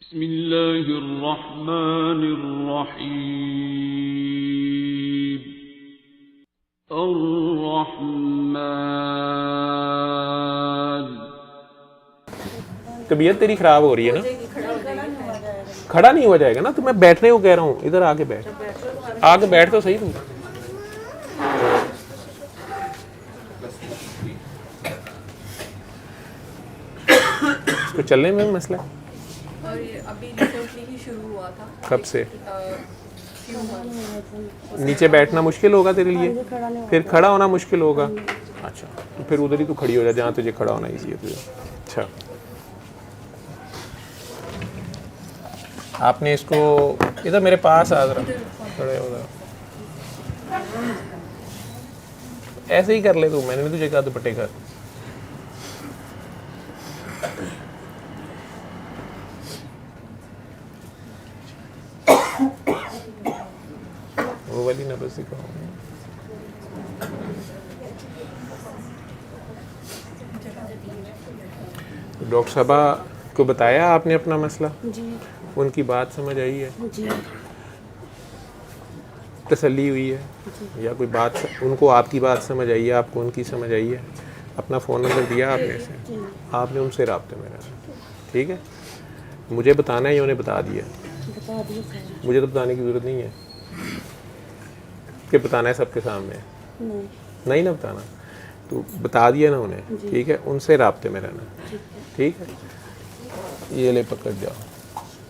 बिस्मिल्लाहिर्रहमानिर्रहीम। अर्रहमान। तबीयत तेरी खराब हो रही है ना? खड़ा नहीं हो जाएगा ना, तो मैं बैठने को कह रहा हूँ, इधर आके बैठ, आके बैठ तो सही तुम। इसको चलने में मसला है? और ये अभी रिसेंटली ही शुरू हुआ था। कब से? few months। नीचे बैठना मुश्किल होगा तेरे लिए, फिर खड़ा होना मुश्किल होगा। अच्छा, तो फिर उधर ही तू खड़ी हो जा जहाँ तुझे खड़ा होना ईजी है तुझे। अच्छा, आपने इसको इधर मेरे पास आ जरा, खड़े हो जरा। ऐसे ही कर ले तू, मैंने नहीं तुझे कहा दुपट्टे कर। वो वाली नब्ज सिखाओ। डॉक्टर साहबा को बताया आपने अपना मसला? जी उनकी बात समझ आई है? जी तसल्ली हुई है? या कोई बात उनको आपकी बात समझ आई है, आपको उनकी समझ आई है? अपना फ़ोन नंबर दिया आपने से? आपने उनसे राब्ते में रहना, ठीक है? मुझे बताना है या उन्हें बता दिया? बता दिए सर। मुझे तो बताने की ज़रूरत नहीं है कि बताना है सबके सामने। नहीं नहीं ना बताना, तो बता दिया ना उन्हें, ठीक है? उनसे राब्ते में रहना, ठीक है? ये ले पकड़ जाओ,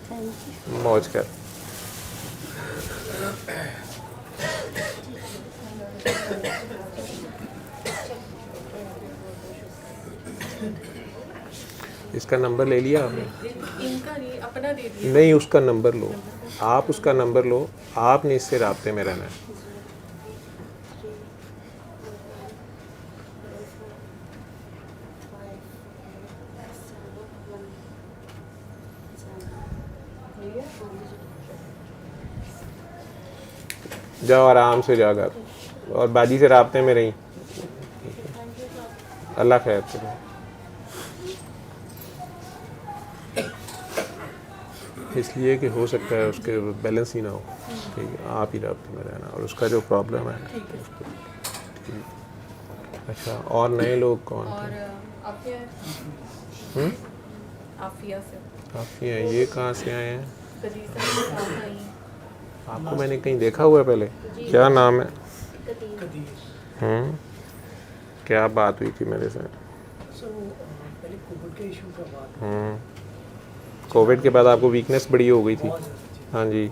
थैंक यू। मौज कर। इसका नंबर ले लिया आपने? इनका नहीं, अपना दे दिया। नहीं, उसका नंबर लो, आप उसका नंबर लो, आपने इससे राब्ते में रहना है। जाओ आराम से जाकर, और बाजी से राब्ते में रही। अल्लाह खैर करे। इसलिए कि हो सकता है उसके बैलेंस ही ना हो, ठीक है? आप ही राब्ते में रहना, और उसका जो प्रॉब्लम है उसको, ठीक। अच्छा, और नए लोग कौन और थे? आफिया हम्म? आफिया से काफ़ी हैं। ये कहाँ से आए हैं? कजी से साथ आई हैं। आपको मैंने कहीं देखा हुआ है पहले? क्या नाम है? क्या बात हुई थी मेरे से? कोविड के बाद आपको वीकनेस बड़ी हो गई थी? हाँ जी।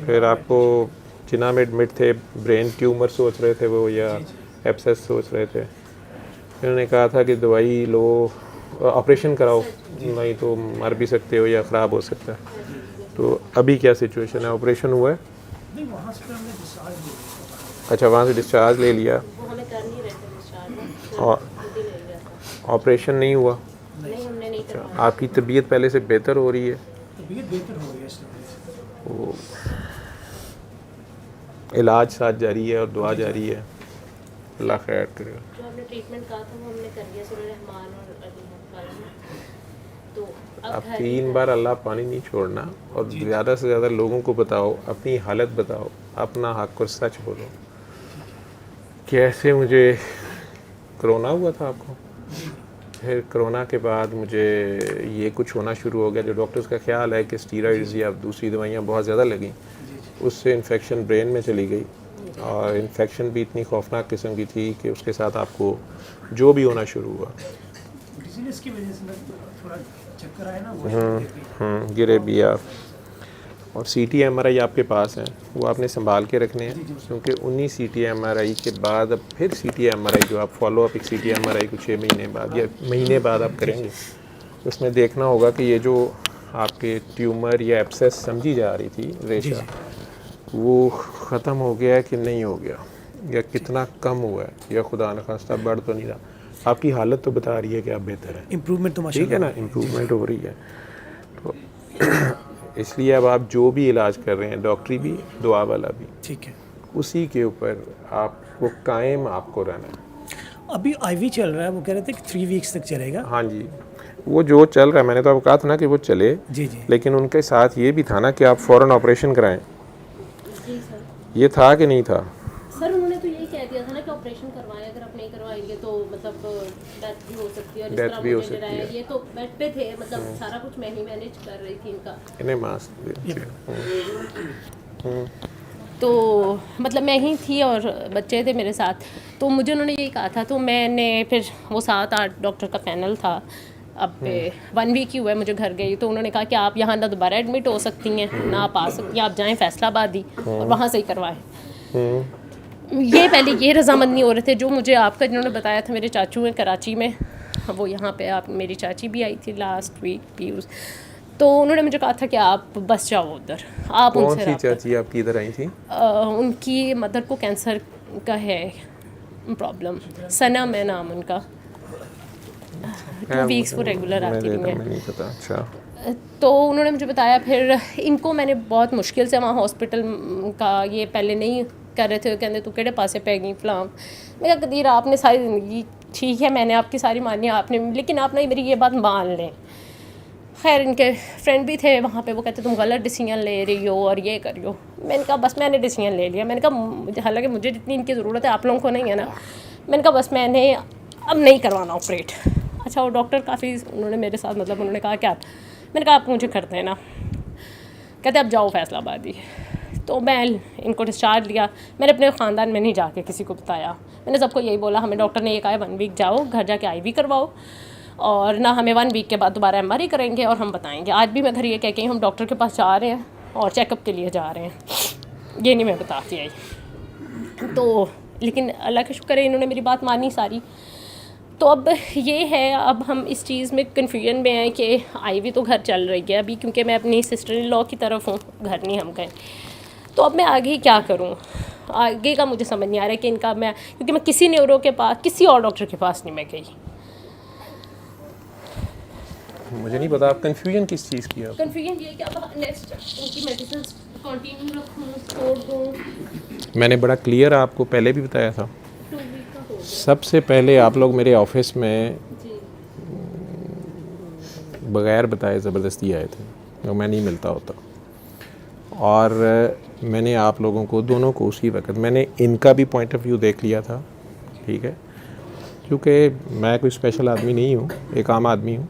फिर आपको जिना में एडमिट थे, ब्रेन ट्यूमर सोच रहे थे वो, या एब्सेस सोच रहे थे? फिर उन्होंने कहा था कि दवाई लो, ऑपरेशन कराओ, नहीं तो मर भी सकते हो या ख़राब हो सकता है। तो अभी क्या सिचुएशन है? ऑपरेशन हुआ है? नहीं, वहाँ से हमने डिस्चार्ज लिया। अच्छा, वहाँ से डिस्चार्ज ले लिया, वो हमें कर नहीं रहे थे डिस्चार्ज, और खुद ही ले लिया था। ऑपरेशन नहीं हुआ? नहीं हमने नहीं अच्छा, करवाया। आपकी तबीयत पहले से बेहतर हो रही है? तबीयत बेहतर हो गई है इस वजह से। वो इलाज साथ जारी है और दुआ जारी है, अल्लाह खैर करेगा। जो हमने ट्रीटमेंट कहा था वो हमने कर दिया सुबह रहमान और अली वाले में। तो अब घर 3 बार अल्लाह पानी नहीं छोड़ना, और ज़्यादा से ज़्यादा लोगों को बताओ, अपनी हालत बताओ, अपना हक और सच बोलो। कैसे मुझे कोरोना हुआ था आपको, फिर कोरोना के बाद मुझे ये कुछ होना शुरू हो गया, जो डॉक्टर्स का ख्याल है कि स्टीरॉइड्स या दूसरी दवाइयाँ बहुत ज़्यादा लगीं, उससे इन्फेक्शन ब्रेन में चली गई, और इन्फेक्शन भी इतनी खौफनाक किस्म की थी कि उसके साथ आपको जो भी होना शुरू हुआ। डिजीज की वजह से मैं थोड़ा चक्कर आया ना, वो गिरे भी आप। और CT MRI आपके पास हैं, वो आपने संभाल के रखने हैं, क्योंकि उन्हीं CT MRI के बाद अब फिर CT MRI जो आप फॉलो अप एक CT MRI को 6 महीने बाद या महीने बाद आप करेंगे, उसमें देखना होगा कि ये जो आपके ट्यूमर या एब्सेस समझी जा रही थी रेशा, वो ख़त्म हो गया है कि नहीं हो गया, या कितना कम हुआ है, या खुदा न खास्ता बढ़ तो नहीं रहा। आपकी हालत तो बता रही है कि आप बेहतर है, इम्प्रूवमेंट तो ठीक माशाल्लाह है ना? इम्प्रूवमेंट हो रही है। तो इसलिए अब आप जो भी इलाज कर रहे हैं, डॉक्टरी भी, दुआ वाला भी, ठीक है। उसी के ऊपर आपको कायम आपको रहना है। अभी IV चल रहा है, वो कह रहे थे कि 3 वीक्स तक चलेगा। हाँ जी, वो जो चल रहा है, मैंने तो आपको कहा था ना कि वो चले, जी जी लेकिन उनके साथ ये भी था ना कि आप फ़ौरन ऑपरेशन कराएं। जी सर। ये था कि नहीं था? सर उन्होंने तो यही कह दिया था ना कि ऑपरेशन करवाएं, अगर आप नहीं करवाएंगे तो मतलब डेथ भी हो सकती है। और इस Death तरह भी हो मुझे सकती डराया। है। ये तो बेड पे थे, मतलब सारा कुछ मैं ही मैनेज कर रही थी इनका। इन्हें मास्क तो मतलब मैं ही थी और बच्चे थे मेरे साथ, तो मुझे उन्होंने यही कहा था। तो मैंने फिर वो 7-8 डॉक्टर का पैनल था। अब 1 वीक ही हुआ है मुझे घर गई, तो उन्होंने कहा कि आप यहाँ ना दोबारा एडमिट हो सकती हैं ना आप आ सकती हैं, आप जाएँ फैसलाबाद ही और वहाँ से ही करवाएं। ये पहले ये रजामंद नहीं हो रहे थे जो मुझे आपका जिन्होंने बताया था, मेरे चाचू हैं कराची में, वो यहाँ पे आप मेरी चाची भी आई थी लास्ट वीक पीयूष, तो उन्होंने मुझे कहा था कि आप बस जाओ उधर, आप कौन उनसे सी रब्ता चाची आपकी इधर आई थी? उनकी मदर को कैंसर का है प्रॉब्लम, सनम है नाम उनका। 2 वीक्स वो रेगुलर आती रही हैं। मैं नहीं पता। अच्छा, तो उन्होंने मुझे बताया, फिर इनको मैंने बहुत मुश्किल से वहाँ हॉस्पिटल का ये पहले नहीं कर रहे थे, कहते तू केड़े पासे पै गई फलाम। मैं कहा कदीर आपने सारी ज़िंदगी, ठीक है मैंने आपकी सारी मानी आपने, लेकिन आप ना मेरी ये बात मान लें। खैर इनके फ्रेंड भी थे वहाँ पे, वो कहते तुम गलत डिसीजन ले रही हो और ये कर रही हो। मैंने कहा बस मैंने डिसीजन ले लिया। मैंने कहा हालांकि मुझे जितनी इनकी ज़रूरत है आप लोगों को नहीं है ना, मैंने कहा बस मैंने अब नहीं करवाना ऑपरेट। अच्छा वो डॉक्टर काफ़ी उन्होंने मेरे साथ मतलब उन्होंने कहा कि आप, मैंने कहा आप मुझे कर देना, कहते अब जाओ फैसलाबाद ही। तो मैं इनको डिस्चार्ज लिया। मैंने अपने ख़ानदान में नहीं जाके किसी को बताया, मैंने सबको यही बोला हमें डॉक्टर ने ये कहा है 1 वीक जाओ घर जाके IV करवाओ, और ना हमें 1 वीक के बाद दोबारा MRI करेंगे और हम बताएंगे। आज भी मैं घर ये कह के हम डॉक्टर के पास जा रहे हैं और चेकअप के लिए जा रहे हैं, ये नहीं मैं बताती आई। तो लेकिन अल्लाह का शुक्र है इन्होंने मेरी बात मानी सारी। तो अब ये है, अब हम इस चीज़ में कन्फ्यूजन में हैं कि IV तो घर चल रही है अभी, क्योंकि मैं अपनी सिस्टर इन लॉ की तरफ हूँ, घर नहीं हम गए। तो अब मैं आगे क्या करूँ, आगे का मुझे समझ नहीं आ रहा है कि इनका मैं, क्योंकि मैं किसी न्यूरो के पास, किसी और डॉक्टर के पास नहीं मैं गई। मुझे नहीं पता आप कंफ्यूजन किस चीज़ की है? कन्फ्यूजन ये है कि अब नेक्स्ट उनकी मेडिसिन कंटिन्यू रखूँ, छोड़ दूँ। मैंने बड़ा क्लियर आपको पहले भी बताया था। 2 वीक का हो गया। सबसे पहले आप लोग मेरे ऑफिस में जी बग़ैर बताए ज़बरदस्ती आए थे, तो मैं नहीं मिलता होता। और मैंने आप लोगों को दोनों को उसी वक्त, मैंने इनका भी पॉइंट ऑफ व्यू देख लिया था, ठीक है, क्योंकि मैं कोई स्पेशल आदमी नहीं हूँ, एक आम आदमी हूँ,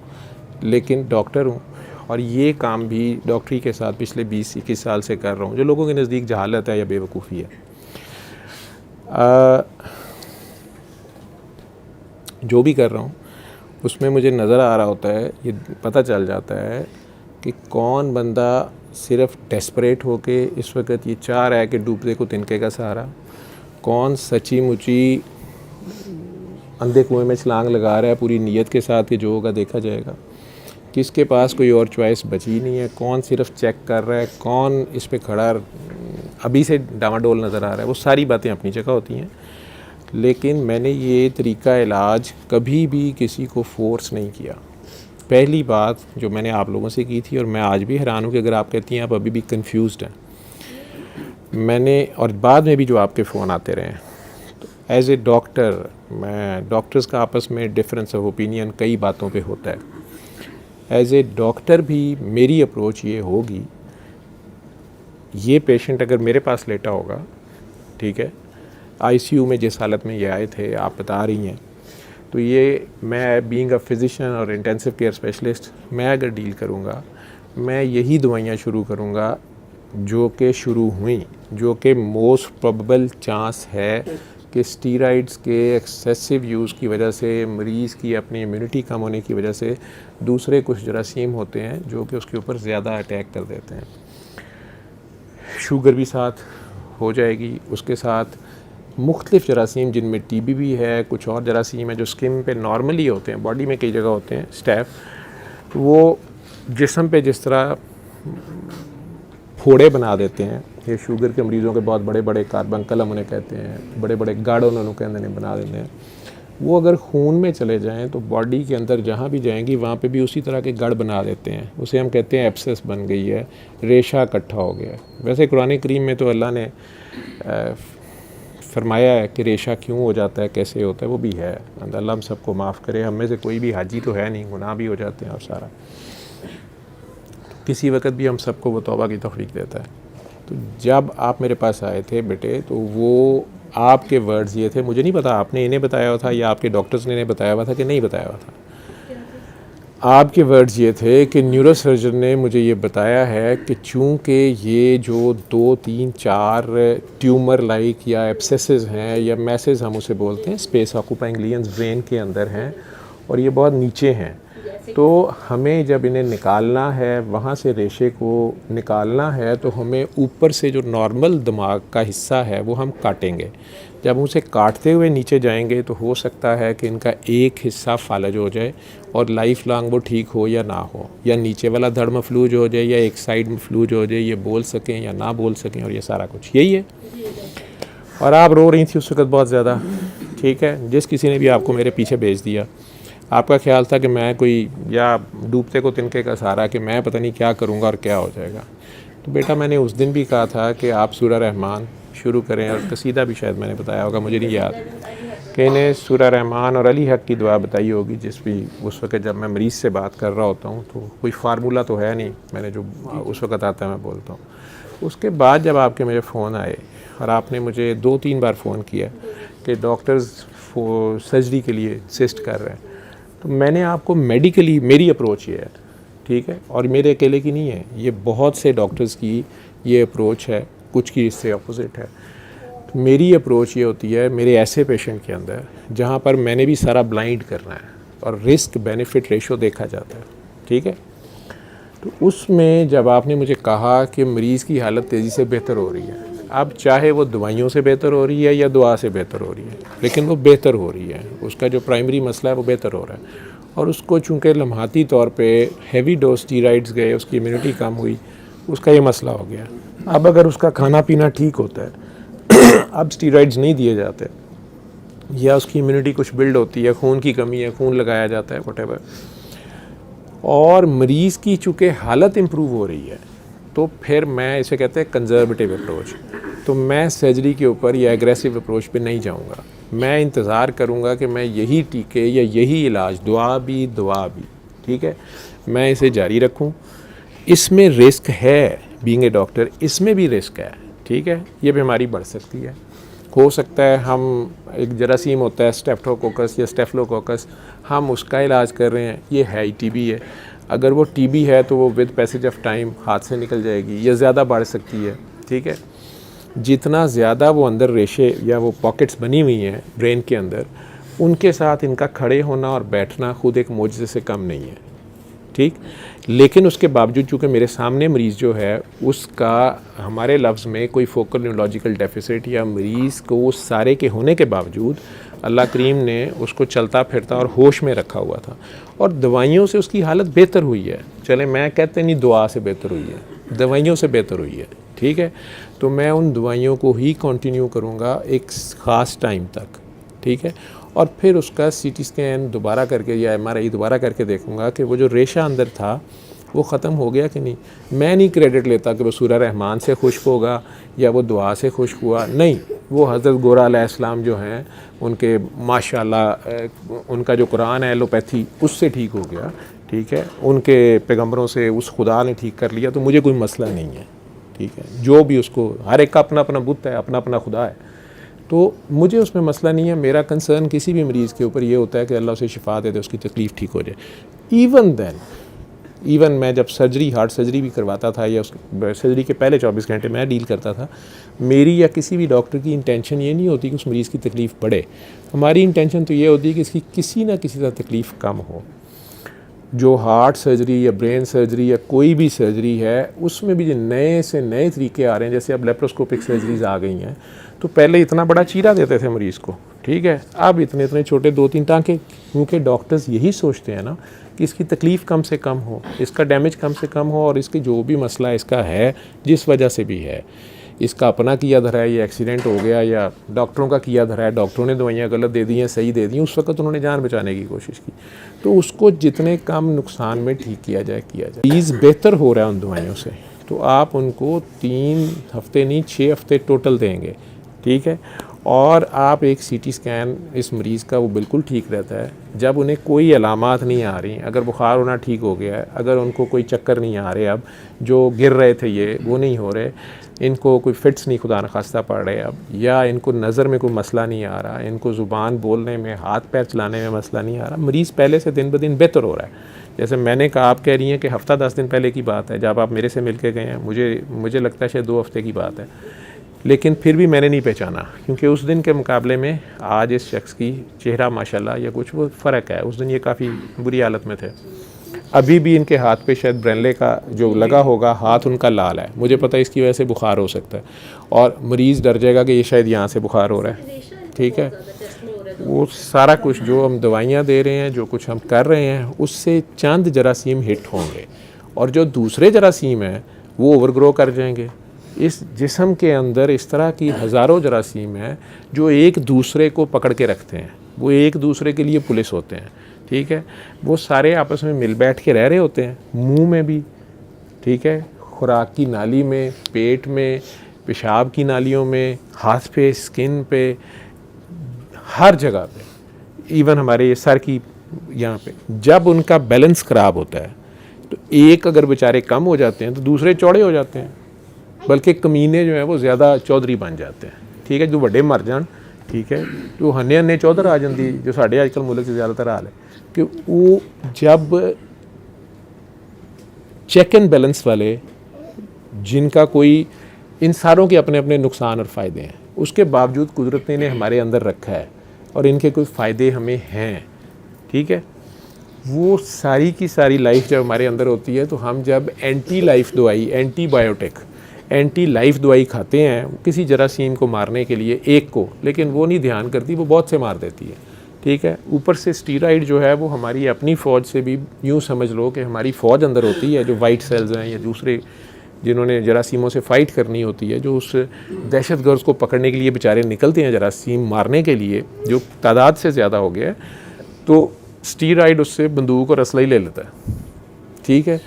लेकिन डॉक्टर हूँ और ये काम भी डॉक्टरी के साथ पिछले 20-21 साल से कर रहा हूँ, जो लोगों के नज़दीक जहालत है या बेवकूफ़ी है। जो भी कर रहा हूँ उसमें मुझे नज़र आ रहा होता है, ये पता चल जाता है कि कौन बंदा सिर्फ डेस्परेट होके इस वक्त ये चाह रहा है कि डूबते को तिनके का सहारा, कौन सच्ची मुची अंधे कुएं में छलांग लगा रहा है पूरी नीयत के साथ कि जो होगा देखा जाएगा, किसके पास कोई और चॉइस बची नहीं है, कौन सिर्फ चेक कर रहा है, कौन इस पे खड़ा अभी से डामाडोल नज़र आ रहा है। वो सारी बातें अपनी जगह होती हैं, लेकिन मैंने ये तरीका इलाज कभी भी किसी को फोर्स नहीं किया। पहली बात जो मैंने आप लोगों से की थी, और मैं आज भी हैरान हूँ कि अगर आप कहती हैं आप अभी भी कंफ्यूज्ड हैं, मैंने, और बाद में भी जो आपके फ़ोन आते रहे हैं, तो एज ए डॉक्टर, मैं डॉक्टर्स का आपस में डिफरेंस ऑफ ओपिनियन कई बातों पे होता है। एज ए डॉक्टर भी मेरी अप्रोच ये होगी, ये पेशेंट अगर मेरे पास लेटा होगा, ठीक है, ICU में जिस हालत में ये आए थे आप बता रही हैं, तो ये मैं बीइंग अ फिज़िशियन और इंटेंसिव केयर स्पेशलिस्ट, मैं अगर डील करूँगा, मैं यही दवाइयाँ शुरू करूँगा जो कि शुरू हुई, जो कि मोस्ट प्रोबेबल चांस है कि स्टीरॉइड्स के एक्सेसिव यूज़ की वजह से, मरीज़ की अपनी इम्यूनिटी कम होने की वजह से दूसरे कुछ जरासीम होते हैं जो कि उसके ऊपर ज़्यादा अटैक कर देते हैं। शुगर भी साथ हो जाएगी, उसके साथ मुख्तलिफ़ जरासीम जिनमें TB भी है, कुछ और जरासीम है जो स्किन पे नॉर्मली होते हैं, बॉडी में कई जगह होते हैं स्टैफ, वो जिस्म पे जिस तरह फोड़े बना देते हैं, ये शुगर के मरीज़ों के बहुत बड़े बड़े कार्बंकल हम उन्हें कहते हैं, बड़े बड़े गाढ़ उन्होंने कहते बना देते हैं, वो अगर खून में चले जाएं तो बॉडी के अंदर जहाँ भी जाएंगी वहाँ पे भी उसी तरह के गढ़ बना देते हैं। उसे हम कहते हैं एब्सेस बन गई है, रेशा इकट्ठा हो गया है। वैसे कुरान करीम में तो अल्लाह ने फरमाया है कि रेशा क्यों हो जाता है, कैसे होता है, वो भी है। अल्लाह हम सबको माफ़ करे। हम में से कोई भी हाजी तो है नहीं, गुनाह भी हो जाते हैं और सारा। किसी वक्त भी हम सबको वो तौबा की तौफीक देता है। तो जब आप मेरे पास आए थे बेटे, तो वो आपके वर्ड्स ये थे, मुझे नहीं पता आपने इन्हें बताया हुआ था या आपके डॉक्टर्स ने इन्हें बताया हुआ था कि नहीं बताया हुआ था। आपके वर्ड्स ये थे कि न्यूरोसर्जन ने मुझे ये बताया है कि चूँकि ये जो 2, 3, 4 ट्यूमर लाइक या एब्सेसेस हैं या मैसेज हम उसे बोलते हैं, स्पेस ऑक्यूपाइंग लीजन्स ब्रेन के अंदर हैं और ये बहुत नीचे हैं, तो हमें जब इन्हें निकालना है, वहाँ से रेशे को निकालना है, तो हमें ऊपर से जो नॉर्मल दिमाग का हिस्सा है वो हम काटेंगे। जब उसे काटते हुए नीचे जाएंगे तो हो सकता है कि इनका एक हिस्सा फालज हो जाए और लाइफ लॉन्ग वो ठीक हो या ना हो, या नीचे वाला धड़ मफलूज हो जाए या एक साइड मफलूज हो जाए, ये बोल सकें या ना बोल सकें, और ये सारा कुछ यही है। और आप रो रही थी उस वक्त बहुत ज़्यादा, ठीक है। जिस किसी ने भी आपको मेरे पीछे भेज दिया, आपका ख्याल था कि मैं कोई या डूबते को तिनके का सहारा, कि मैं पता नहीं क्या करूँगा और क्या हो जाएगा। तो बेटा मैंने उस दिन भी कहा था कि आप सूरह रहमान शुरू करें, और कसीदा भी शायद मैंने बताया होगा, मुझे नहीं याद, कि इन्हें सूरह रहमान और अली हक की दुआ बताई होगी। जिस भी उस वक्त जब मैं मरीज़ से बात कर रहा होता हूँ, तो कोई फार्मूला तो है नहीं, मैंने जो उस वक्त आता है मैं बोलता हूँ। उसके बाद जब आपके मुझे फ़ोन आए और आपने मुझे 2-3 बार फ़ोन किया कि डॉक्टर्स सर्जरी के लिए इंसिस्ट कर रहे हैं, तो मैंने आपको मेडिकली, मेरी अप्रोच ये है, ठीक है, और मेरे अकेले की नहीं है, ये बहुत से डॉक्टर्स की ये अप्रोच है, कुछ की इससे अपोजिट है। तो मेरी अप्रोच ये होती है मेरे ऐसे पेशेंट के अंदर जहाँ पर मैंने भी सारा ब्लाइंड करना है और रिस्क बेनिफिट रेशो देखा जाता है, ठीक है। तो उसमें जब आपने मुझे कहा कि मरीज़ की हालत तेज़ी से बेहतर हो रही है, अब चाहे वो दवाइयों से बेहतर हो रही है या दुआ से बेहतर हो रही है, लेकिन वो बेहतर हो रही है, उसका जो प्राइमरी मसला है वो बेहतर हो रहा है, और उसको चूँकि लम्हाती तौर पे हैवी डोज स्टीरॉइड्स गए, उसकी इम्यूनिटी कम हुई, उसका ये मसला हो गया। अब अगर उसका खाना पीना ठीक होता है, अब स्टीरॉइड्स नहीं दिए जाते, या उसकी इम्यूनिटी कुछ बिल्ड होती है, खून की कमी है, खून लगाया जाता है, व्हाटएवर, और मरीज़ की चूँकि हालत इम्प्रूव हो रही है, तो फिर मैं इसे कहते हैं कंजर्वेटिव अप्रोच। तो मैं सर्जरी के ऊपर या एग्रेसिव अप्रोच पे नहीं जाऊंगा। मैं इंतज़ार करूंगा कि मैं यही टीके या यही इलाज, दुआ भी, ठीक है, मैं इसे जारी रखूं। इसमें रिस्क है, बीइंग ए डॉक्टर इसमें भी रिस्क है, ठीक है, ये बीमारी बढ़ सकती है। हो सकता है हम, एक जरासीम होता है स्टेप्टोकोकस या स्टेफलोकोकस, हम उसका इलाज कर रहे हैं, ये है ही टीबी है। अगर वो टीबी है तो वो विद पैसेज ऑफ टाइम हाथ से निकल जाएगी या ज़्यादा बढ़ सकती है, ठीक है। जितना ज़्यादा वो अंदर रेशे या वो पॉकेट्स बनी हुई हैं ब्रेन के अंदर, उनके साथ इनका खड़े होना और बैठना खुद एक मोजज़े से कम नहीं है, ठीक। लेकिन उसके बावजूद चूँकि मेरे सामने मरीज़ जो है उसका हमारे लफ्ज़ में कोई फोकल न्यूरोलॉजिकल डेफिसिट या मरीज़ को उस सारे के होने के बावजूद अल्लाह करीम ने उसको चलता फिरता और होश में रखा हुआ था, और दवाइयों से उसकी हालत बेहतर हुई है। चले मैं कहते नहीं दुआ से बेहतर हुई है, दवाइयों से बेहतर हुई है, ठीक है। तो मैं उन दवाइयों को ही कंटिन्यू करूँगा एक ख़ास टाइम तक, ठीक है, और फिर उसका सीटी स्कैन दोबारा करके या एमआरआई दोबारा करके देखूँगा कि वो जो रेशा अंदर था वो ख़त्म हो गया कि नहीं। मैं नहीं क्रेडिट लेता कि वो सूरह रहमान से खुश्क होगा या वो दुआ से खुश्क हुआ, नहीं, वो हज़रत गोरा अलैहिस्सलाम जो हैं उनके माशाल्लाह उनका जो कुरान है एलोपैथी उससे ठीक हो गया, ठीक है, उनके पैगंबरों से उस खुदा ने ठीक कर लिया, तो मुझे कोई मसला नहीं है, ठीक है। जो भी उसको, हर एक का अपना अपना बुत है, अपना अपना खुदा है, तो मुझे उसमें मसला नहीं है। मेरा कंसर्न किसी भी मरीज़ के ऊपर ये होता है कि अल्लाह उसे शिफा दे दे, उसकी तकलीफ़ ठीक हो जाए। इवन मैं जब सर्जरी, हार्ट सर्जरी भी करवाता था या उस सर्जरी के पहले 24 घंटे मैं डील करता था, मेरी या किसी भी डॉक्टर की इंटेंशन ये नहीं होती कि उस मरीज़ की तकलीफ़ बढ़े। हमारी इंटेंशन तो ये होती है कि इसकी किसी ना किसी तरह तकलीफ़ कम हो। जो हार्ट सर्जरी या ब्रेन सर्जरी या कोई भी सर्जरी है, उसमें भी जो नए से नए तरीके आ रहे हैं, जैसे अब लेप्रोस्कोपिक सर्जरीज़ आ गई हैं, तो पहले इतना बड़ा चीरा देते थे मरीज़ को, ठीक है, अब इतने इतने छोटे 2-3 टाँके, क्योंकि डॉक्टर्स यही सोचते हैं ना कि इसकी तकलीफ़ कम से कम हो, इसका डैमेज कम से कम हो, और इसकी जो भी मसला इसका है, जिस वजह से भी है, इसका अपना किया धरा है, ये एक्सीडेंट हो गया या डॉक्टरों का किया धरा है, डॉक्टरों ने दवाइयाँ गलत दे दी हैं, सही दे दी, उस वक्त उन्होंने जान बचाने की कोशिश की, तो उसको जितने कम नुकसान में ठीक किया जाए। चीज़ बेहतर हो रहा है उन दवाइयों से, तो आप उनको 3 हफ्ते नहीं 6 हफ्ते टोटल देंगे, ठीक है, और आप एक सीटी स्कैन इस मरीज़ का वो बिल्कुल ठीक रहता है जब उन्हें कोई अलामात नहीं आ रही, अगर बुखार होना ठीक हो गया है, अगर उनको कोई चक्कर नहीं आ रहे, अब जो गिर रहे थे ये वो नहीं हो रहे, इनको कोई फिट्स नहीं खुदा न खास्ता पड़ रहे अब, या इनको नज़र में कोई मसला नहीं आ रहा, इनको ज़ुबान बोलने में, हाथ पैर चलाने में मसला नहीं आ रहा, मरीज़ पहले से दिन ब दिन बेहतर हो रहा है। जैसे मैंने कहा, आप कह रही हैं कि हफ़्ता 10 दिन पहले की बात है जब आप मेरे से मिल के गए हैं, मुझे लगता है शायद 2 हफ़्ते की बात है, लेकिन फिर भी मैंने नहीं पहचाना, क्योंकि उस दिन के मुकाबले में आज इस शख्स की चेहरा माशाल्लाह या कुछ वो फ़र्क है। उस दिन ये काफ़ी बुरी हालत में थे। अभी भी इनके हाथ पे शायद ब्रेनले का जो लगा होगा, हाथ उनका लाल है, मुझे पता है इसकी वजह से बुखार हो सकता है, और मरीज़ डर जाएगा कि ये शायद यहाँ से बुखार हो रहा है। ठीक है, वो सारा कुछ जो हम दवाइयाँ दे रहे हैं, जो कुछ हम कर रहे हैं, उससे चंद जरासीम हिट होंगे, और जो दूसरे जरासीम हैं वो ओवरग्रो कर जाएंगे। इस जिस्म के अंदर इस तरह की हज़ारों जरासीम हैं जो एक दूसरे को पकड़ के रखते हैं, वो एक दूसरे के लिए पुलिस होते हैं। ठीक है, वो सारे आपस में मिल बैठ के रह रहे होते हैं, मुंह में भी, ठीक है, खुराक की नाली में, पेट में, पेशाब की नालियों में, हाथ पे, स्किन पे, हर जगह पे, इवन हमारे ये सर की यहाँ पे। जब उनका बैलेंस ख़राब होता है तो एक अगर बेचारे कम हो जाते हैं तो दूसरे चौड़े हो जाते हैं, बल्कि कमीने जो हैं वो ज़्यादा चौधरी बन जाते हैं। ठीक है, जो बड़े मर जान, ठीक है, जो हन्ने हन्ने चौधर आ जाती, जो साढ़े आजकल मुल्क से ज़्यादातर हाल है कि वो जब चेक एंड बैलेंस वाले, जिनका कोई, इन सारों के अपने अपने नुकसान और फ़ायदे हैं, उसके बावजूद कुदरत ने हमारे अंदर रखा है और इनके कुछ फ़ायदे हमें हैं। ठीक है, वो सारी की सारी लाइफ जब हमारे अंदर होती है तो हम जब एंटी लाइफ दवाई, एंटीबायोटिक, एंटी लाइफ दवाई खाते हैं किसी जरासीम को मारने के लिए, एक को, लेकिन वो नहीं ध्यान करती, वो बहुत से मार देती है। ठीक है, ऊपर से स्टीरॉइड जो है वो हमारी अपनी फ़ौज से भी, यूँ समझ लो कि हमारी फ़ौज अंदर होती है जो वाइट सेल्स हैं या दूसरे जिन्होंने जरासीमों से फ़ाइट करनी होती है, जो उस दहशतगर्द को पकड़ने के लिए बेचारे निकलते हैं जरासीम मारने के लिए, जो तादाद से ज़्यादा हो गया है, तो स्टीरॉइड उससे बंदूक और असला ही ले लेता है। ठीक है,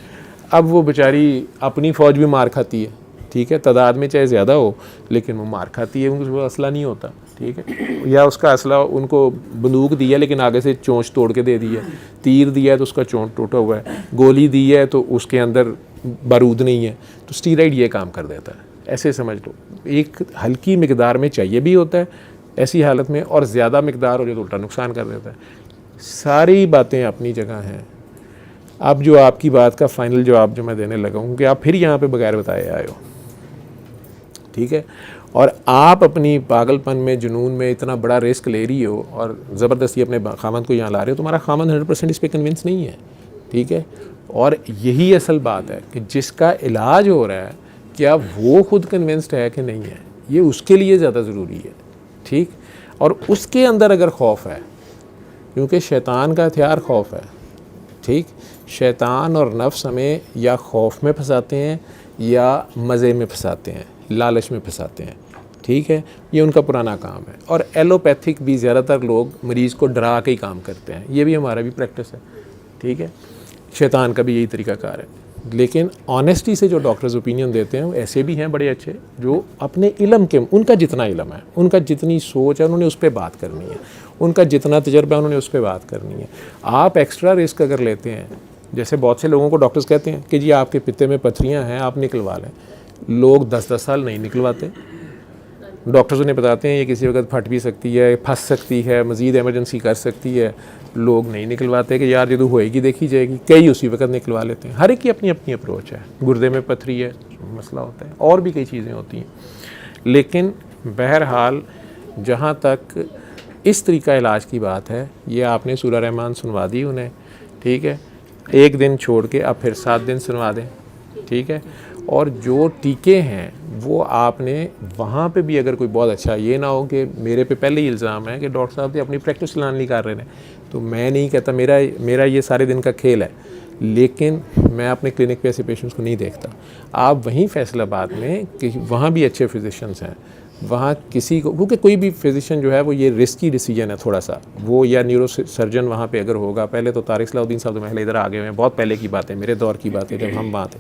अब वो बेचारी अपनी फ़ौज भी मार खाती है। ठीक है, तादाद में चाहे ज़्यादा हो लेकिन वो मार खाती है, उनको असला नहीं होता। ठीक है, या उसका असला, उनको बंदूक दी है लेकिन आगे से चोंच तोड़ के दे दी है, तीर दिया है तो उसका चोंच टूटा हुआ है, गोली दी है तो उसके अंदर बारूद नहीं है, तो स्टीरॉइड ये काम कर देता है। ऐसे समझ लो, एक हल्की मिकदार में चाहिए भी होता है ऐसी हालत में, और ज़्यादा मिकदार हो जाए तो उल्टा नुकसान कर देता है। सारी बातें अपनी जगह हैं। अब जो आपकी बात का फाइनल जवाब जो मैं देने लगा हूँ कि आप फिर यहाँ पे बगैर बताए आए हो, ठीक है, और आप अपनी पागलपन में, जुनून में इतना बड़ा रिस्क ले रही हो और ज़बरदस्ती अपने खामद को यहाँ ला रहे हो, तुम्हारा खामद 100% इस पर कन्विंस नहीं है। ठीक है, और यही असल बात है कि जिसका इलाज हो रहा है, क्या वो खुद कन्विंस्ड है कि नहीं है, ये उसके लिए ज़्यादा ज़रूरी है। ठीक, और उसके अंदर अगर खौफ है, क्योंकि शैतान का हथियार खौफ है। ठीक, शैतान और नफ्स हमें या खौफ में फंसाते हैं या मज़े में फंसाते हैं, लालच में फंसाते हैं। ठीक है, ये उनका पुराना काम है, और एलोपैथिक भी ज़्यादातर लोग मरीज़ को डरा के ही काम करते हैं, ये भी हमारा भी प्रैक्टिस है। ठीक है, शैतान का भी यही तरीक़ाकार है। लेकिन ऑनेस्टी से जो डॉक्टर्स ओपिनियन देते हैं वो ऐसे भी हैं बड़े अच्छे, जो अपने इल्म के, उनका जितना इल्म है, उनका जितनी सोच है, उन्होंने उस पर बात करनी है, उनका जितना तजर्बा है उन्होंने उस पर बात करनी है। आप एक्स्ट्रा रिस्क अगर लेते हैं, जैसे बहुत से लोगों को डॉक्टर्स कहते हैं कि जी आपके पित्ते में पथरियाँ हैं, आप निकलवा लें, लोग 10-10 साल नहीं निकलवाते। डॉक्टर्स उन्हें बताते हैं ये किसी वक्त फट भी सकती है, फंस सकती है, मज़ीद एमरजेंसी कर सकती है, लोग नहीं निकलवाते कि यार जो होएगी देखी जाएगी, कई उसी वक्त निकलवा लेते हैं। हर एक की अपनी अपनी अप्रोच है। गुर्दे में पथरी है, मसला होता है, और भी कई चीज़ें होती हैं। लेकिन बहरहाल जहाँ तक इस तरीका इलाज की बात है, ये आपने सूरह रहमान सुनवा दी उन्हें। ठीक है, एक दिन छोड़ के अब फिर 7 दिन सुनवा दें। ठीक है, और जो टीके हैं वो आपने वहाँ पे भी, अगर कोई बहुत अच्छा, ये ना हो कि मेरे पे पहले ही इल्ज़ाम है कि डॉक्टर साहब ने अपनी प्रैक्टिस चलान नहीं कर रहे हैं, तो मैं नहीं कहता, मेरा ये सारे दिन का खेल है, लेकिन मैं अपने क्लिनिक पे ऐसे पेशेंट्स को नहीं देखता। आप वहीं फैसलाबाद में, कि वहाँ भी अच्छे फिजिशियंस हैं, वहाँ किसी को, क्योंकि कोई भी फिजिशियन जो है वो ये रिस्की डिसीजन है थोड़ा सा, वो या न्यूरो सर्जन वहाँ पे अगर होगा, पहले तो तारिक सलाउद्दीन साहब तो पहले इधर आ गए हैं, बहुत पहले की बात है, मेरे दौर की बात है जब हम वहाँ थे,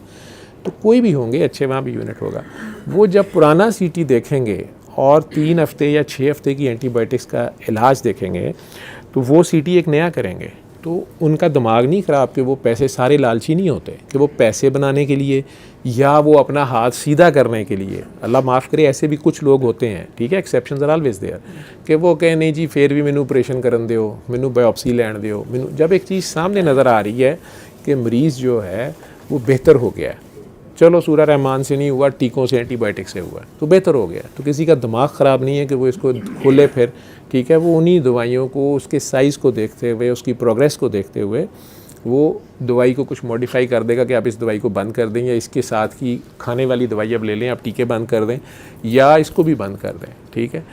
तो कोई भी होंगे अच्छे, वहाँ भी यूनिट होगा। वो जब पुराना सीटी देखेंगे और 3 हफ्ते या 6 हफ्ते की एंटीबायोटिक्स का इलाज देखेंगे तो वो सीटी एक नया करेंगे। तो उनका दिमाग नहीं ख़राब कि वो पैसे, सारे लालची नहीं होते कि वो पैसे बनाने के लिए या वो अपना हाथ सीधा करने के लिए, अल्लाह माफ़ करे ऐसे भी कुछ लोग होते हैं, ठीक है, एक्सेप्शंस आर ऑलवेज देयर, कि वो कहे नहीं जी फिर भी मैनू ऑपरेशन करन दियो, मैनू बायोप्सी लैन दियो, मैनू। जब एक चीज़ सामने नज़र आ रही है कि मरीज़ जो है वो बेहतर हो गया है, चलो सूरा रहमान से नहीं हुआ, टीकों से, एंटीबायोटिक से हुआ तो बेहतर हो गया, तो किसी का दिमाग ख़राब नहीं है कि वो इसको खोले फिर, ठीक है। वो उन्हीं दवाइयों को, उसके साइज़ को देखते हुए, उसकी प्रोग्रेस को देखते हुए वो दवाई को कुछ मॉडिफाई कर देगा कि आप इस दवाई को बंद कर दें, या इसके साथ की खाने वाली दवाई अब ले लें, आप टीके बंद कर दें, या इसको भी बंद कर दें, ठीक है।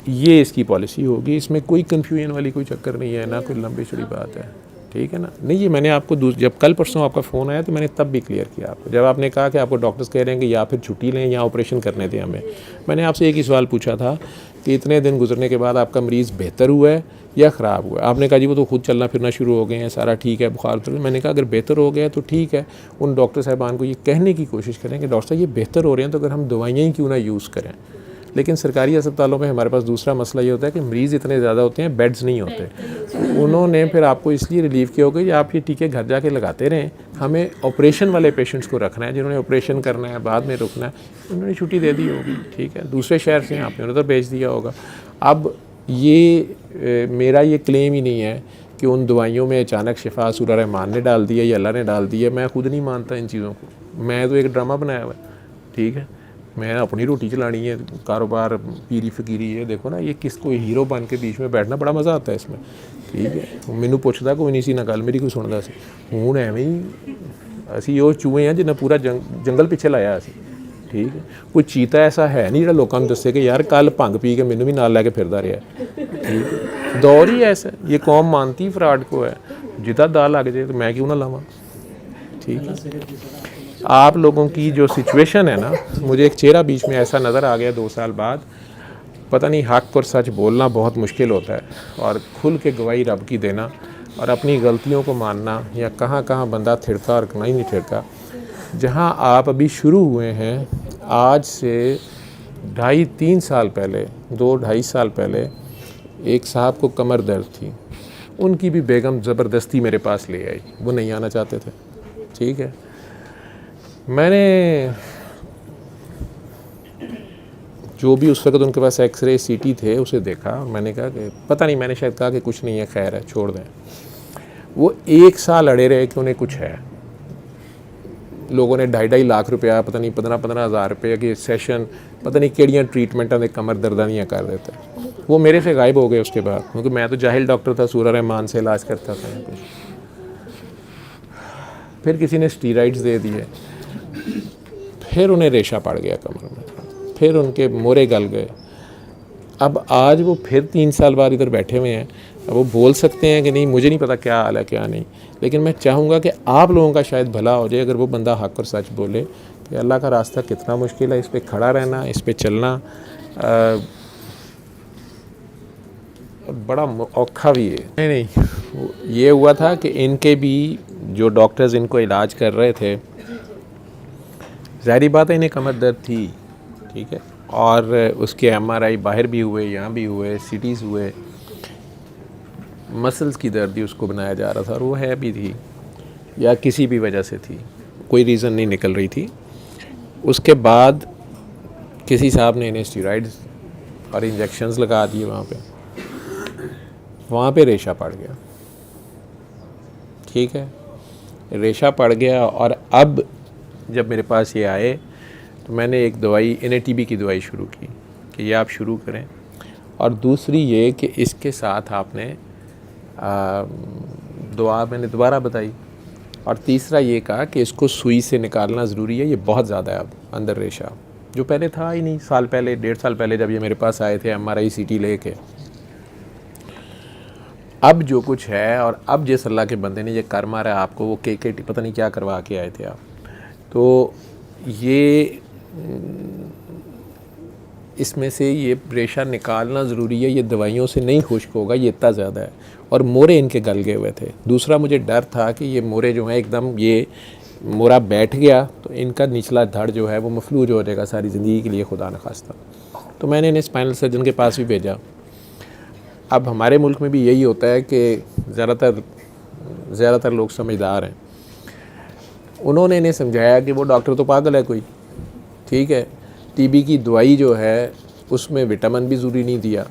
ये इसकी पॉलिसी होगी, इसमें कोई कन्फ्यूजन वाली कोई चक्कर नहीं है, ना कोई लंबी चौड़ी बात है, ठीक है ना। नहीं, ये मैंने आपको जब कल परसों आपका फ़ोन आया तो मैंने तब भी क्लियर किया आपको, जब आपने कहा कि आपको डॉक्टर्स कह रहे हैं कि या फिर छुट्टी लें या ऑपरेशन करने दें हमें। मैंने आपसे एक ही सवाल पूछा था कि इतने दिन गुजरने के बाद आपका मरीज़ बेहतर हुआ है या ख़राब हुआ है। आपने कहा जी वो तो खुद चलना फिरना शुरू हो गए हैं, सारा ठीक है, बुखार तो। मैंने कहा अगर बेहतर हो गया तो ठीक है, उन डॉक्टर साहिबान को ये कहने की कोशिश करें कि डॉक्टर साहब ये बेहतर हो रहे हैं तो अगर हम दवाइयाँ ही क्यों ना यूज़ करें। लेकिन सरकारी अस्पतालों में हमारे पास दूसरा मसला ये होता है कि मरीज़ इतने ज़्यादा होते हैं, बेड्स नहीं होते। तो उन्होंने फिर आपको इसलिए रिलीव किया होगा कि आप ये टीके घर जाके लगाते रहें, हमें ऑपरेशन वाले पेशेंट्स को रखना है, जिन्होंने ऑपरेशन करना है, बाद में रुकना है, उन्होंने छुट्टी दे दी होगी, ठीक है, दूसरे शहर से आपने उधर भेज दिया होगा। अब ये मेरा ये क्लेम ही नहीं है कि उन दवाइयों में अचानक शिफा सूरा रहमान ने डाल दिया या अल्लाह ने डाल दिया, मैं खुद नहीं मानता इन चीज़ों को। मैं तो एक ड्रामा बनाया हुआ है, ठीक है, मैंने अपनी रोटी चलानी है, कारोबार पीरी फकीरी है, देखो ना ये किसको हीरो बन के बीच में बैठना बड़ा मज़ा आता है इसमें, ठीक है। मैनू पुछदा कोई नहीं सी ना गल मेरी कोई सुनदा सी, हुण एवें ही असी वो चूहे हैं जिन्हें पूरा जंगल पिछे लाया असी, ठीक है। कोई चीता ऐसा है नहीं जो लोगों को दसे कि यार कल भंग पी के मैनू भी नाल लैके फिरदा रहा, ठीक है। दौर ही ऐसा, ये कौम मानती फ्रॉड को है, जिदा दा लग जाए तो मैं क्यों ना लावां, ठीक है। आप लोगों की जो सिचुएशन है ना, मुझे एक चेहरा बीच में ऐसा नज़र आ गया 2 साल बाद, पता नहीं, हक़ और सच बोलना बहुत मुश्किल होता है और खुल के गवाही रब की देना और अपनी गलतियों को मानना, या कहाँ कहाँ बंदा थिड़का और कहीं नहीं थिड़का। जहाँ आप अभी शुरू हुए हैं, आज से 2.5-3 साल पहले, 2-2.5 साल पहले एक साहब को कमर दर्द थी, उनकी भी बेगम ज़बरदस्ती मेरे पास ले आई, वो नहीं आना चाहते थे, ठीक है। मैंने जो भी उस वक्त उनके पास एक्सरे सीटी थे उसे देखा और मैंने कहा कि पता नहीं, मैंने शायद कहा कि कुछ नहीं है, खैर है, छोड़ दें। वो 1 साल अड़े रहे कि उन्हें कुछ है। लोगों ने 2.5 लाख रुपया, पता नहीं 15-15 हज़ार रुपये के सेशन, पता नहीं केड़ियाँ ट्रीटमेंटां दे कमर दर्दां दियां कर देते। वो मेरे से गायब हो गए उसके बाद, क्योंकि मैं तो जाहिल डॉक्टर था, सूरा रहमान से इलाज करता था। फिर किसी ने स्टीराइड्स दे दिए, फिर उन्हें रेशा पड़ गया कमर में, फिर उनके मोरे गल गए। अब आज वो फिर 3 साल बाद इधर बैठे हुए हैं। अब वो बोल सकते हैं कि नहीं, मुझे नहीं पता क्या हाल है क्या नहीं, लेकिन मैं चाहूँगा कि आप लोगों का शायद भला हो जाए अगर वो बंदा हक़ और सच बोले कि अल्लाह का रास्ता कितना मुश्किल है, इस पर खड़ा रहना, इस पर चलना बड़ा औखा भी है। नहीं, ये हुआ था कि इनके भी जो डॉक्टर्स इनको इलाज कर रहे थे, ज़ाहिर बात है इन्हें कमर दर्द थी, ठीक है, और उसके MRI बाहर भी हुए, यहाँ भी हुए, CTs हुए, मसल्स की दर्द ही उसको बनाया जा रहा था, और वो है भी थी या किसी भी वजह से थी, कोई रीज़न नहीं निकल रही थी। उसके बाद किसी साहब ने इन्हें स्टीरॉइड्स और इंजेक्शंस लगा दिए, वहाँ पे रेशा पड़ गया, ठीक है, रेशा पड़ गया। और अब जब मेरे पास ये आए तो मैंने एक दवाई, इन्हें TB की दवाई शुरू की कि ये आप शुरू करें, और दूसरी ये कि इसके साथ आपने दुआ मैंने दोबारा बताई, और तीसरा ये कहा कि इसको सुई से निकालना ज़रूरी है, ये बहुत ज़्यादा है अब अंदर रेशा, जो पहले था ही नहीं। साल पहले, 1.5 साल पहले जब ये मेरे पास आए थे MRI CT लेके, अब जो कुछ है, और अब जिस अल्लाह के बंदे ने ये कर मारा है आपको, वो KKT पता नहीं क्या करवा के आए थे आप, तो ये इसमें से ये रेशा निकालना ज़रूरी है, ये दवाइयों से नहीं खुश्क होगा, ये इतना ज़्यादा है। और मोरे इनके गल गए हुए थे। दूसरा मुझे डर था कि ये मोरे जो हैं एकदम, ये मोरा बैठ गया तो इनका निचला धड़ जो है वो मफलूज हो जाएगा सारी ज़िंदगी के लिए, खुदा न खास्ता। तो मैंने इन्हें स्पाइनल सर्जन के पास भी भेजा। अब हमारे मुल्क में भी यही होता है कि ज़्यादातर लोग समझदार हैं। उन्होंने इन्हें समझाया कि वो डॉक्टर तो पागल है कोई, ठीक है, टीबी की दवाई जो है उसमें विटामिन भी ज़रूरी नहीं दिया।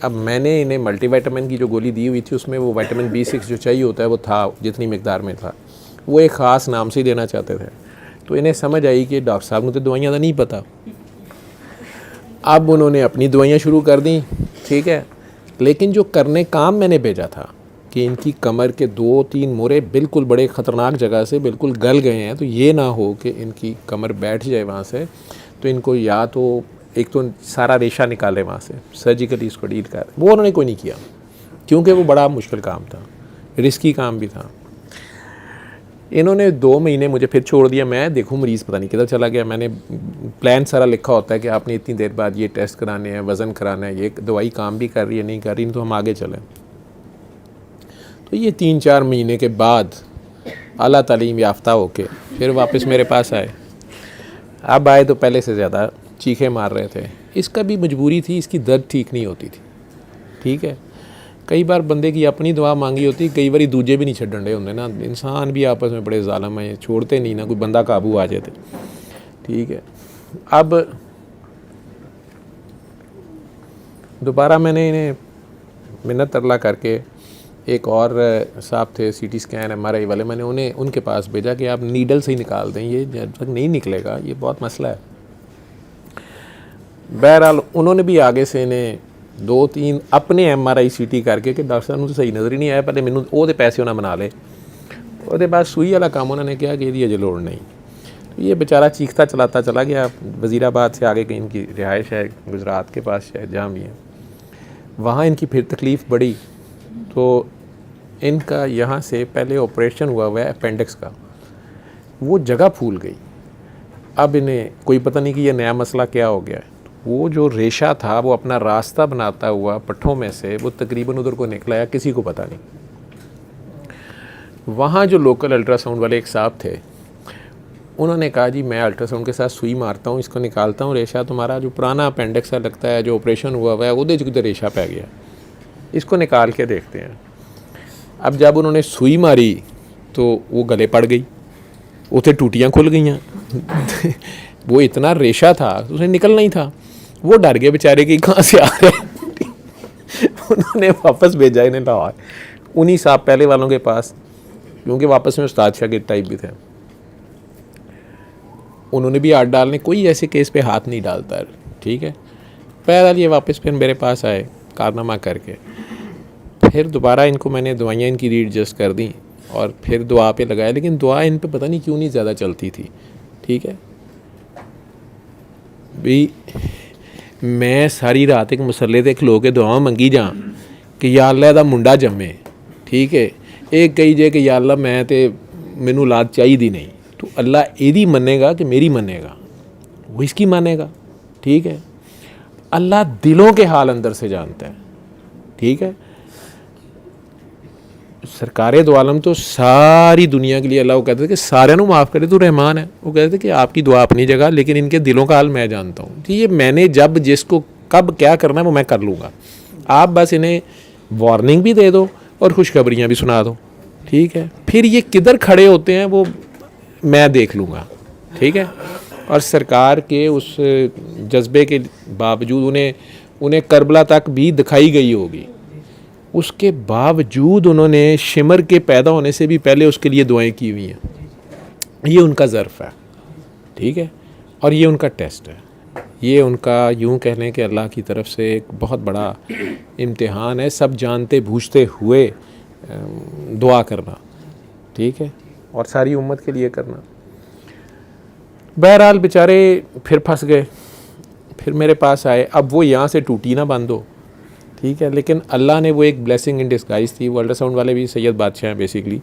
अब मैंने इन्हें मल्टीविटामिन की जो गोली दी हुई थी उसमें वो विटामिन B6 जो चाहिए होता है वो था, जितनी मिकदार में था, वो एक ख़ास नाम से ही देना चाहते थे। तो इन्हें समझ आई कि डॉक्टर साहब को तो दवाइयाँ का नहीं पता। अब उन्होंने अपनी दवाइयाँ शुरू कर दी, ठीक है, लेकिन जो करने काम मैंने भेजा था कि इनकी कमर के 2-3 मोरे बिल्कुल बड़े ख़तरनाक जगह से बिल्कुल गल गए हैं, तो ये ना हो कि इनकी कमर बैठ जाए वहाँ से, तो इनको या तो एक तो सारा रेशा निकाले वहाँ से, सर्जिकली इसको डील कर, वो उन्होंने कोई नहीं किया क्योंकि वो बड़ा मुश्किल काम था, रिस्की काम भी था। इन्होंने 2 महीने मुझे फिर छोड़ दिया। मैं देखूं मरीज़ पता नहीं किधर चला गया। मैंने प्लान सारा लिखा होता है कि आपने इतनी देर बाद ये टेस्ट कराने हैं, वज़न कराना है, ये दवाई काम भी कर रही है नहीं कर रही, तो हम आगे चलें। तो ये 3-4 महीने के बाद आला तालीम याफ्ता होके फिर वापस मेरे पास आए। अब आए तो पहले से ज़्यादा चीखे मार रहे थे। इसका भी मजबूरी थी, इसकी दर्द ठीक नहीं होती थी, ठीक है। कई बार बंदे की अपनी दुआ मांगी होती, कई बार दूजे भी नहीं छड्डन डे होंगे ना। इंसान भी आपस में बड़े ज़ालिम हैं, छोड़ते नहीं ना, कोई बंदा काबू आ जाए, ठीक है। अब दोबारा मैंने इन्हें मिन्नत तरला करके, एक और साहब थे CT स्कैन MRI वाले, मैंने उन्हें उनके पास भेजा कि आप नीडल से ही निकाल दें, ये जब तक नहीं निकलेगा ये बहुत मसला है। बहरहाल उन्होंने भी आगे से इन्हें 2-3 अपने MRI CT करके कि डॉक्टर साहब मुझे सही नज़र ही नहीं आया, पहले मैनू वो पैसे उन्हें बना ले, उसके बाद सुई वाला काम उन्होंने किया कि ये अजे लोड़ नहीं। तो ये बेचारा चीखता चलाता चला गया। वज़ीराबाद से आगे कहीं इनकी रिहाइश है, गुजरात के पास शायद, जहाँ भी है, वहाँ इनकी फिर तकलीफ़ बढ़ी। तो इनका यहाँ से पहले ऑपरेशन हुआ है अपेंडिक्स का, वो जगह फूल गई। अब इन्हें कोई पता नहीं कि ये नया मसला क्या हो गया है। वो जो रेशा था वो अपना रास्ता बनाता हुआ पट्ठों में से वो तकरीबन उधर को निकला है, किसी को पता नहीं। वहाँ जो लोकल अल्ट्रासाउंड वाले एक साहब थे, उन्होंने कहा जी मैं अल्ट्रासाउंड के साथ सुई मारता हूँ, इसको निकालता हूँ रेशा, तुम्हारा जो पुराना अपेंडिक्स है लगता है जो ऑपरेशन हुआ है वो किधर रेशा पै गया, इसको निकाल के देखते हैं। अब जब उन्होंने सुई मारी तो वो गले पड़ गई, उसे टूटियाँ खुल गई। वो इतना रेशा था उसे निकलना ही था। वो डर गए बेचारे कि कहाँ से आ रहे। उन्होंने वापस भेजा इन्हें लाहौर, उन्हीं साहब पहले वालों के पास, क्योंकि वापस में उस्ताद शागिर्द टाइप भी थे। उन्होंने भी हाथ डालने, कोई ऐसे केस पे हाथ नहीं डालता, ठीक है। बहरहाल ये वापस फिर मेरे पास आए कारनामा करके। फिर दोबारा इनको मैंने दवाइयाँ इनकी रीएडजस्ट कर दी और फिर दुआ पे लगाया, लेकिन दुआ इन पे पता नहीं क्यों नहीं ज़्यादा चलती थी, ठीक है। भी मैं सारी रात एक मुसल्ले ते खलो के दुआ मंगी जा कि या अल्लाह दा मुंडा जम्मे, ठीक है। एक कही जे कि या अल्लाह मैं ते मैनू औलाद चाहिदी नहीं, तो अल्लाह एदी मनेगा कि मेरी मनेगा, वो इसकी मानेगा, ठीक है। अल्लाह दिलों के हाल अंदर से जानता है, ठीक है। सरकारे दो आलम तो सारी दुनिया के लिए अल्लाह वो कहते थे कि सारे को माफ़ करे, तो रहमान है। वो कहते थे कि आपकी दुआ अपनी जगह, लेकिन इनके दिलों का हाल मैं जानता हूँ। तो ये मैंने जब जिसको कब क्या करना है वो मैं कर लूँगा, आप बस इन्हें वार्निंग भी दे दो और खुशखबरियाँ भी सुना दो, ठीक है। फिर ये किधर खड़े होते हैं वो मैं देख लूँगा, ठीक है। और सरकार के उस जज्बे के बावजूद उन्हें करबला तक भी दिखाई गई होगी, उसके बावजूद उन्होंने शिमर के पैदा होने से भी पहले उसके लिए दुआएं की हुई हैं। ये उनका ज़र्फ़ है, ठीक है, और ये उनका टेस्ट है। ये उनका यूं कह लें कि अल्लाह की तरफ से एक बहुत बड़ा इम्तिहान है, सब जानते बूझते हुए दुआ करना, ठीक है, और सारी उम्मत के लिए करना। बहरहाल बेचारे फिर फंस गए, फिर मेरे पास आए। अब वो यहाँ से टूटी ना बंद हो, ठीक है, लेकिन अल्लाह ने वो एक ब्लैसिंग इन डिस्गाइज थी। वो अल्ट्रासाउंड वाले भी सैयद बादशाह हैं बेसिकली,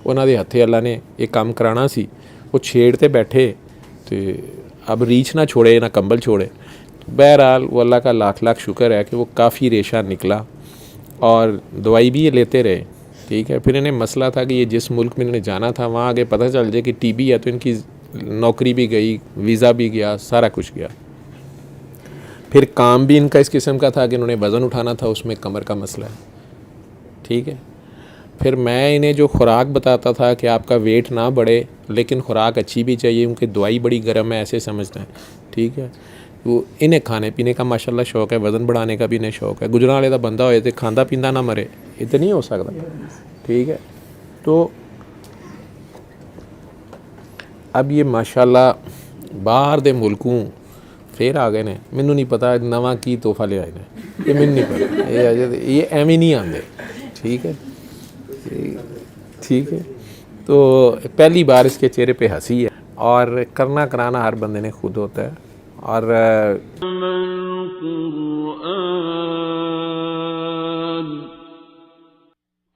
उन्होंने दे हथे अल्लाह ने एक काम कराना सी, वो छेड़ते बैठे तो अब रीछ ना छोड़े ना कंबल छोड़े। बहरहाल वो अल्लाह का लाख लाख शुक्र है कि वो काफ़ी रेशा निकला और दवाई भी ये लेते रहे, ठीक है। फिर इन्हें मसला था कि ये जिस मुल्क में इन्होंने जाना था वहाँ आगे पता चल जाए कि टीबी है, तो इनकी नौकरी भी गई, वीज़ा भी गया, सारा कुछ गया। फिर काम भी इनका इस किस्म का था कि इन्होंने वज़न उठाना था, उसमें कमर का मसला है, ठीक है। फिर मैं इन्हें जो खुराक बताता था कि आपका वेट ना बढ़े लेकिन खुराक अच्छी भी चाहिए, उनकी दवाई बड़ी गर्म है ऐसे समझना है, ठीक है। वो इन्हें खाने पीने का माशाल्लाह शौक़ है, वज़न बढ़ाने का भी इन्हें शौक़ है। गुजरां वाले दा बंदा होए तो खांदा पींदा ना मरे, ये तो नहीं हो सकता, ठीक है। तो अब ये माशाल्लाह बाहर दे मुल्कों फिर आ गए ने, मैनू नहीं पता नवा की तोहफा ले आए ने, ये मैनू नहीं पता, ये एवं नहीं आते, ठीक है, ठीक है। तो पहली बार इसके चेहरे पे हंसी है, और करना कराना हर बंदे ने खुद होता है। और